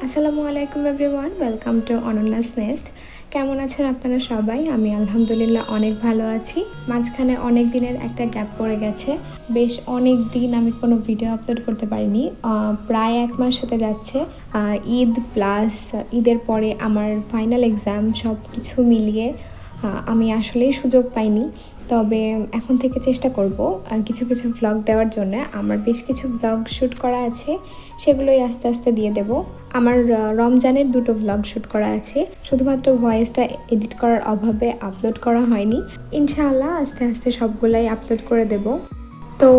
আসসালামু আলাইকুম everyone, welcome to অনন্যাস nest. কেমন আছেন আপনারা সবাই? আমি আলহামদুলিল্লাহ অনেক ভালো আছি। মাঝখানে অনেক দিনের একটা গ্যাপ পড়ে গেছে, বেশ অনেক দিন আমি কোনো ভিডিও আপলোড করতে পারিনি। প্রায় 1 মাস হতে যাচ্ছে। ঈদ প্লাস ঈদের পরে আমার ফাইনাল এক্সাম, সব কিছু মিলিয়ে আমি আসলেই সুযোগ পাইনি। তবে এখন থেকে চেষ্টা করব কিছু কিছু ভ্লগ দেওয়ার জন্য। আমার বেশ কিছু ভ্লগ শ্যুট করা আছে, সেগুলোই আস্তে আস্তে দিয়ে দেব। আমার রমজানের 2টো ভ্লগ শ্যুট করা আছে, শুধুমাত্র ভয়েসটা এডিট করার অভাবে আপলোড করা হয়নি। ইনশাআল্লাহ আস্তে আস্তে সবগুলাই আপলোড করে দেব। তো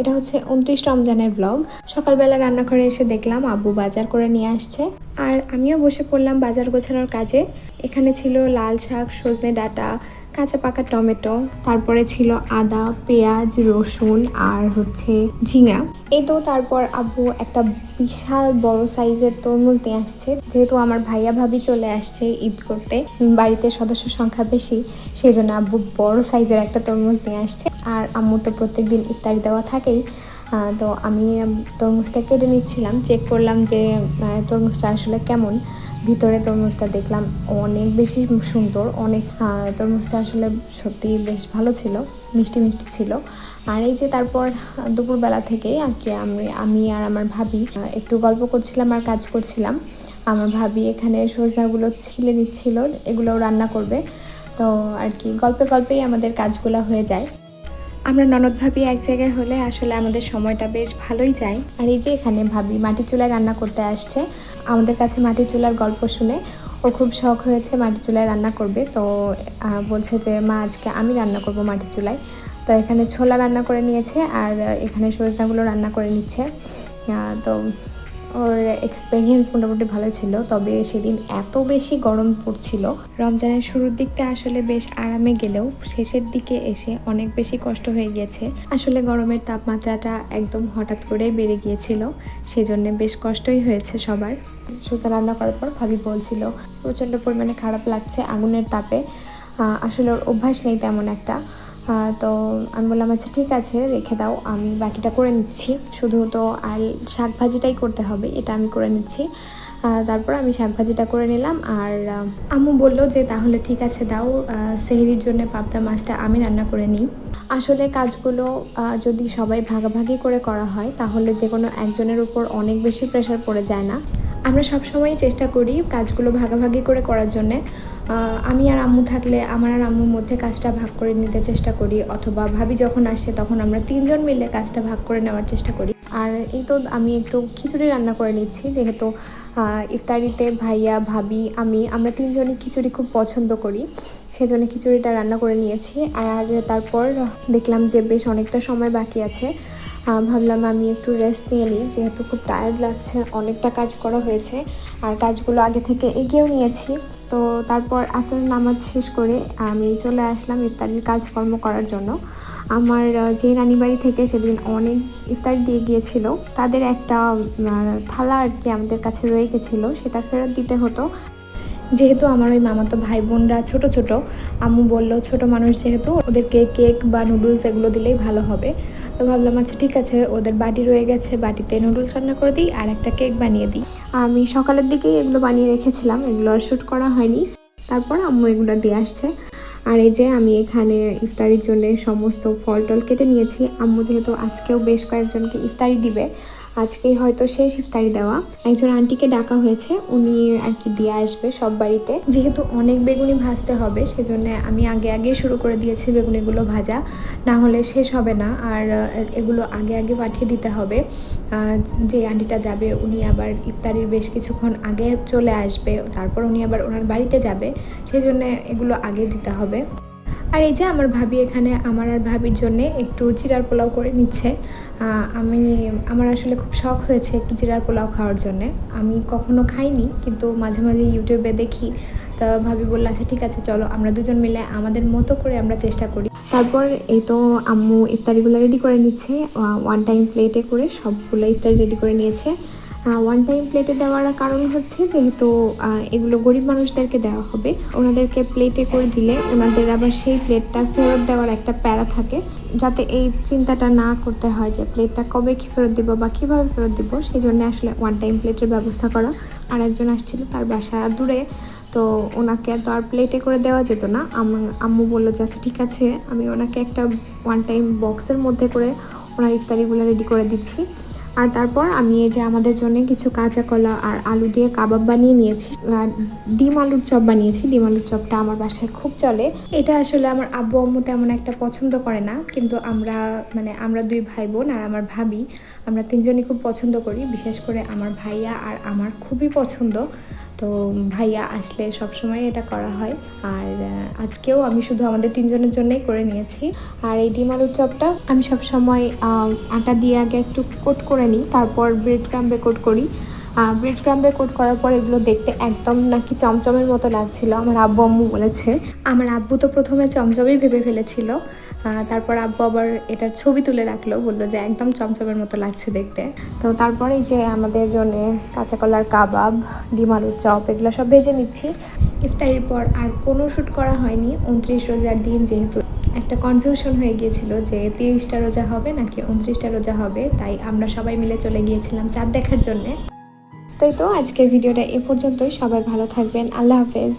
এটা হচ্ছে 29 রমজানের ব্লগ। সকালবেলা রান্নাঘরে এসে দেখলাম আব্বু বাজার করে নিয়ে আসছে, আর আমিও বসে পড়লাম বাজার গোছানোর কাজে। এখানে ছিল লাল শাক, সজনে ডাঁটা, কাঁচা পাকা টমেটো, তারপরে ছিল আদা, পেঁয়াজ, রসুন আর হচ্ছে ঝিঙা। এই তো তারপর আব্বু একটা বিশাল বড় সাইজের তরমুজ নিয়ে আসছে। যেহেতু আমার ভাইয়া ভাবি চলে আসছে ঈদ করতে, বাড়িতে সদস্য সংখ্যা বেশি, সেই জন্য আব্বু বড় সাইজের একটা তরমুজ নিয়ে আসছে। আর আম্মু তো প্রত্যেকদিন ইফতারি দেওয়া থাকেই। তো আমি তরমুজটা কেটে নিচ্ছিলাম, চেক করলাম যে তরমুজটা আসলে কেমন। ভিতরে তরমুজটা দেখলাম অনেক বেশি সুন্দর, অনেক তরমুজটা আসলে সত্যি বেশ ভালো ছিল, মিষ্টি মিষ্টি ছিল। আর এই যে তারপর দুপুরবেলা থেকেই আর কি আমি আর আমার ভাবি একটু গল্প করছিলাম আর কাজ করছিলাম। আমার ভাবি এখানে সজনাগুলো ছিলে দিচ্ছিল, এগুলো রান্না করবে। তো আর কি গল্পে গল্পেই আমাদের কাজগুলো হয়ে যায়। আমরা ননদ ভাবি এক জায়গায় হলে আসলে আমাদের সময়টা বেশ ভালোই যায়। আর এই যে এখানে ভাবি মাটির চুলায় রান্না করতে আসছে। আমাদের কাছে মাটির চুলার গল্প শুনে ওর খুব শখ হয়েছে, মাটির চুলায় রান্না করবে। তো বলছে যে মা আজকে আমি রান্না করব মাটির চুলায়। তো এখানে ছোলা রান্না করে নিয়েছে, আর এখানে সজনাগুলো রান্না করে নিচ্ছে। তো ওর এক্সপিরিয়েন্স মোটামুটি ভালো ছিল। তবে সেদিন এত বেশি গরম পড়ছিল। রমজানের শুরুর দিকটা আসলে বেশ আরামে গেলেও শেষের দিকে এসে অনেক বেশি কষ্ট হয়ে গিয়েছে। আসলে গরমের তাপমাত্রাটা একদম হঠাৎ করে বেড়ে গিয়েছিল, সেজন্য বেশ কষ্টই হয়েছে সবার। সুতা রান্না করার পর ভাবি বলছিল প্রচণ্ড পরিমাণে খারাপ লাগছে আগুনের তাপে। আসলে ওর অভ্যাস নেই তেমন একটা। তো আমি বললাম আচ্ছা ঠিক আছে রেখে দাও, আমি বাকিটা করে নিচ্ছি, শুধু তো আর শাক ভাজিটাই করতে হবে, এটা আমি করে নিচ্ছি। তারপর আমি শাক ভাজিটা করে নিলাম। আর আম্মু বললো যে তাহলে ঠিক আছে দাও, সেহরির জন্য পাবদা মাছটা আমি রান্না করে নিই। আসলে কাজগুলো যদি সবাই ভাগাভাগি করে করা হয় তাহলে যে কোনো একজনের উপর অনেক বেশি প্রেশার পড়ে যায় না। আমরা সবসময়ই চেষ্টা করি কাজগুলো ভাগাভাগি করে করার জন্যে। আমি আর আম্মু থাকলে আমার আর আম্মুর মধ্যে কাজটা ভাগ করে নিতে চেষ্টা করি, অথবা ভাবি যখন আসে তখন আমরা 3জন মিলে কাজটা ভাগ করে নেওয়ার চেষ্টা করি। আর এই তো আমি একটু খিচুড়ি রান্না করে নিচ্ছি, যেহেতু ইফতারিতে ভাইয়া ভাবি আমরা 3জনই খিচুড়ি খুব পছন্দ করি, সেজন্য খিচুড়িটা রান্না করে নিয়েছি। আর তারপর দেখলাম যে বেশ অনেকটা সময় বাকি আছে, ভাবলাম আমি একটু রেস্ট নিয়ে নিই, যেহেতু খুব টায়ার্ড লাগছে, অনেকটা কাজ করা হয়েছে আর কাজগুলো আগে থেকে এগিয়েও নিয়েছি। তো তারপর আসরের নামাজ শেষ করে আমি চলে আসলাম ইফতারির কাজকর্ম করার জন্য। আমার যে নানি বাড়ি থেকে সেদিন অনেক ইফতার দিয়ে গিয়েছিল, তাদের একটা থালা আর কি আমাদের কাছে রয়ে গেছিলো, সেটা ফেরত দিতে হতো। যেহেতু আমার ওই মামাতো ভাই বোনরা ছোট ছোট, আম্মু বললো ছোট মানুষ যেহেতু ওদেরকে কেক বা নুডলস এগুলো দিলেই ভালো হবে। তো ভাবলাম আচ্ছা ঠিক আছে, ওদের বাটি রয়ে গেছে, বাটিতে নুডলস রান্না করে দিই আর একটা কেক বানিয়ে দিই। আমি সকালের দিকেই এগুলো বানিয়ে রেখেছিলাম, এগুলো আর শ্যুট করা হয়নি। তারপর আম্মু এগুলো দিয়ে আসছে। আর এই যে আমি এখানে ইফতারির জন্য সমস্ত ফল টল কেটে নিয়েছি। আম্মু যেহেতু আজকেও বেশ কয়েকজনকে ইফতারি দিবে, আজকেই হয়তো শেষ ইফতারি দেওয়া, একজন আন্টিকে ডাকা হয়েছে, উনি আর কি দিয়ে আসবে সব বাড়িতে। যেহেতু অনেক বেগুনি ভাজতে হবে সেজন্য আমি আগে শুরু করে দিয়েছি বেগুনিগুলো ভাজা, না হলে শেষ হবে না। আর এগুলো আগে পাঠিয়ে দিতে হবে। যে আন্টিটা যাবে উনি আবার ইফতারির বেশ কিছুক্ষণ আগে চলে আসবে, তারপর উনি আবার ওনার বাড়িতে যাবে, সেই জন্য এগুলো আগে দিতে হবে। আর এই যে আমার ভাবি এখানে আমার আর ভাবির জন্যে একটু জিরার পোলাও করে নিচ্ছে। আমার আসলে খুব শখ হয়েছে একটু জিরার পোলাও খাওয়ার জন্যে। আমি কখনো খাইনি, কিন্তু মাঝে মাঝে ইউটিউবে দেখি। তা ভাবি বললো আচ্ছা ঠিক আছে চলো আমরা দুজন মিলে আমাদের মতো করে আমরা চেষ্টা করি। তারপর এই তো আম্মু ইফতারিগুলো রেডি করে নিচ্ছে, ওয়ান টাইম প্লেটে করে সবগুলো ইফতারি রেডি করে নিয়েছে। ওয়ান টাইম প্লেটে দেওয়ার কারণ হচ্ছে যেহেতু এগুলো গরিব মানুষদেরকে দেওয়া হবে, ওনাদেরকে প্লেটে করে দিলে ওনাদের আবার সেই প্লেটটা ফেরত দেওয়ার একটা প্যারা থাকে, যাতে এই চিন্তাটা না করতে হয় যে প্লেটটা কবে ফেরত দিব বা কীভাবে ফেরত দিব, সেই জন্য আসলে ওয়ান টাইম প্লেটের ব্যবস্থা করা। আরেকজন আসছিল, তার বাসা দূরে, তো ওনাকে তো আর প্লেটে করে দেওয়া যেত না। আম্মু বললো যে আচ্ছা ঠিক আছে, আমি ওনাকে একটা ওয়ান টাইম বক্সের মধ্যে করে ওনার ইফতারিগুলো রেডি করে দিচ্ছি। আর তারপর আমি এই যে আমাদের জন্য কিছু কাঁচা কলা আর আলু দিয়ে কাবাব বানিয়ে নিয়েছি, আর ডিম আলুর চপ বানিয়েছি। ডিম আলুর চপটা আমার বাসায় খুব চলে। এটা আসলে আমার আব্বু আম্মু তেমন একটা পছন্দ করে না, কিন্তু আমরা দুই ভাই বোন আর আমার ভাবি, আমরা তিনজনই খুব পছন্দ করি। বিশেষ করে আমার ভাইয়া আর আমার খুবই পছন্দ, তো ভাইয়া আসলে সবসময় এটা করা হয়। আর আজকেও আমি শুধু আমাদের তিনজনের জন্যই করে নিয়েছি। আর এই ডিম আলুর চপটা আমি সবসময় আটা দিয়ে আগে একটু কোট করে নিই, তারপর ব্রেড ক্রাম্বে কোট করি। ব্রেড ক্রাম্বে কোট করার পর এগুলো দেখতে একদম নাকি চমচমের মতো লাগছিল, আমার আব্বু আম্মু বলেছে। আমার আব্বু তো প্রথমে চমচমেই ভেবে ফেলেছিল, তারপর আব্বু আবার এটার ছবি তুলে রাখলো, বললো যে একদম চমচমের মতো লাগছে দেখতে। তো তারপরে যে আমাদের জন্য কাঁচা কলার কাবাব, ডিম আলুর চপ এগুলো সব ভেজে নিচ্ছি। ইফতারির পর আর কোনো শ্যুট করা হয়নি। 29 রোজার দিন যেহেতু একটা কনফিউশন হয়ে গিয়েছিল যে 30টা রোজা হবে নাকি 29টা রোজা হবে, তাই আমরা সবাই মিলে চলে গিয়েছিলাম চাঁদ দেখার জন্যে। তো আজকের ভিডিওটা এ পর্যন্তই। সবাই ভালো থাকবেন, আল্লাহ হাফেজ।